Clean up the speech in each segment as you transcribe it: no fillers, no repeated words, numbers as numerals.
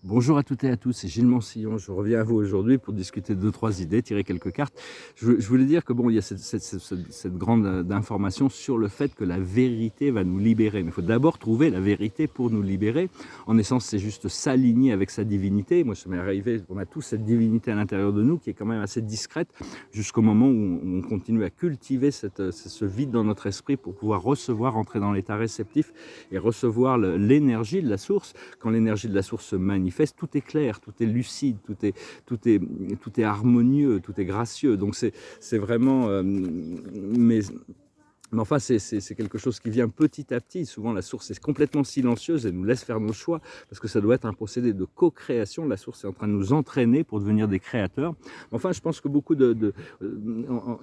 Bonjour à toutes et à tous, c'est Gilles Mansillon. Je reviens à vous aujourd'hui pour discuter de 2-3 idées, tirer quelques cartes. Je voulais dire que bon, il y a cette grande information sur le fait que la vérité va nous libérer. Mais il faut d'abord trouver la vérité pour nous libérer. En essence, c'est juste s'aligner avec sa divinité. Moi, ça m'est arrivé, on a tous cette divinité à l'intérieur de nous qui est quand même assez discrète jusqu'au moment où on continue à cultiver ce vide dans notre esprit pour pouvoir recevoir, entrer dans l'état réceptif et recevoir l'énergie de la source. Quand l'énergie de la source se manifeste, tout est clair, tout est lucide, tout est harmonieux, tout est gracieux. Donc c'est vraiment... mais enfin, c'est quelque chose qui vient petit à petit. Souvent, la source est complètement silencieuse et nous laisse faire nos choix parce que ça doit être un procédé de co-création. La source est en train de nous entraîner pour devenir des créateurs. Enfin, je pense que beaucoup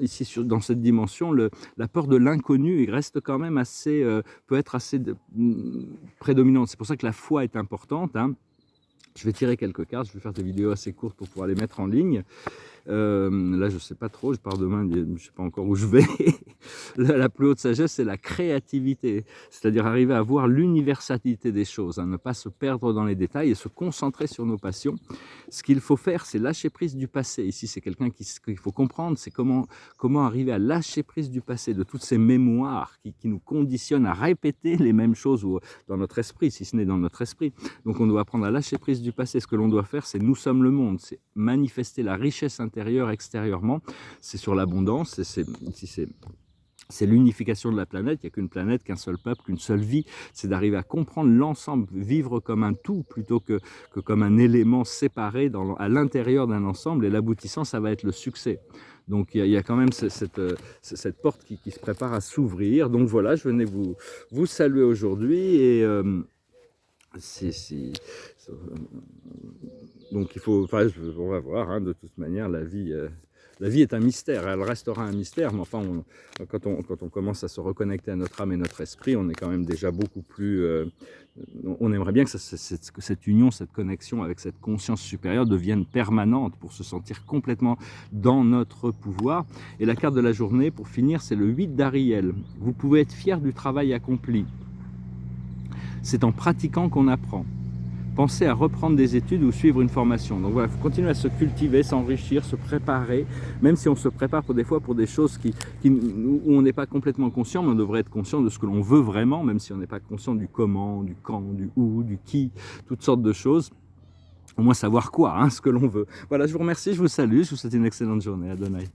ici, dans cette dimension, la peur de l'inconnu reste quand même assez, peut être assez prédominante. C'est pour ça que la foi est importante, hein. Je vais tirer quelques cartes, je vais faire des vidéos assez courtes pour pouvoir les mettre en ligne. Là, je ne sais pas trop, je pars demain, je ne sais pas encore où je vais. La plus haute sagesse, c'est la créativité, c'est-à-dire arriver à voir l'universalité des choses, hein, ne pas se perdre dans les détails et se concentrer sur nos passions. Ce qu'il faut faire, c'est lâcher prise du passé. Ici, c'est quelqu'un qu'il faut comprendre, c'est comment arriver à lâcher prise du passé, de toutes ces mémoires qui nous conditionnent à répéter les mêmes choses dans notre esprit, si ce n'est dans notre esprit. Donc, on doit apprendre à lâcher prise du passé. Ce que l'on doit faire, c'est nous sommes le monde, c'est manifester la richesse intérieure extérieurement. C'est sur l'abondance, c'est l'unification de la planète. Il n'y a qu'une planète, qu'un seul peuple, qu'une seule vie. C'est d'arriver à comprendre l'ensemble, vivre comme un tout plutôt que comme un élément séparé à l'intérieur d'un ensemble. Et l'aboutissant, ça va être le succès. Donc il y a quand même cette porte qui se prépare à s'ouvrir. Donc voilà, je venais vous saluer aujourd'hui et donc il faut, enfin, on va voir, hein, de toute manière, la vie est un mystère, elle restera un mystère, mais enfin, quand on commence à se reconnecter à notre âme et notre esprit, on est quand même déjà beaucoup plus... on aimerait bien que cette union, cette connexion avec cette conscience supérieure devienne permanente pour se sentir complètement dans notre pouvoir. Et la carte de la journée, pour finir, c'est le 8 d'Ariel. Vous pouvez être fier du travail accompli. C'est en pratiquant qu'on apprend. Pensez à reprendre des études ou suivre une formation. Donc voilà, il faut continuer à se cultiver, s'enrichir, se préparer, même si on se prépare des fois pour des choses où on n'est pas complètement conscient, mais on devrait être conscient de ce que l'on veut vraiment, même si on n'est pas conscient du comment, du quand, du où, du qui, toutes sortes de choses. Au moins savoir quoi, hein, ce que l'on veut. Voilà, je vous remercie, je vous salue, je vous souhaite une excellente journée. Adonai.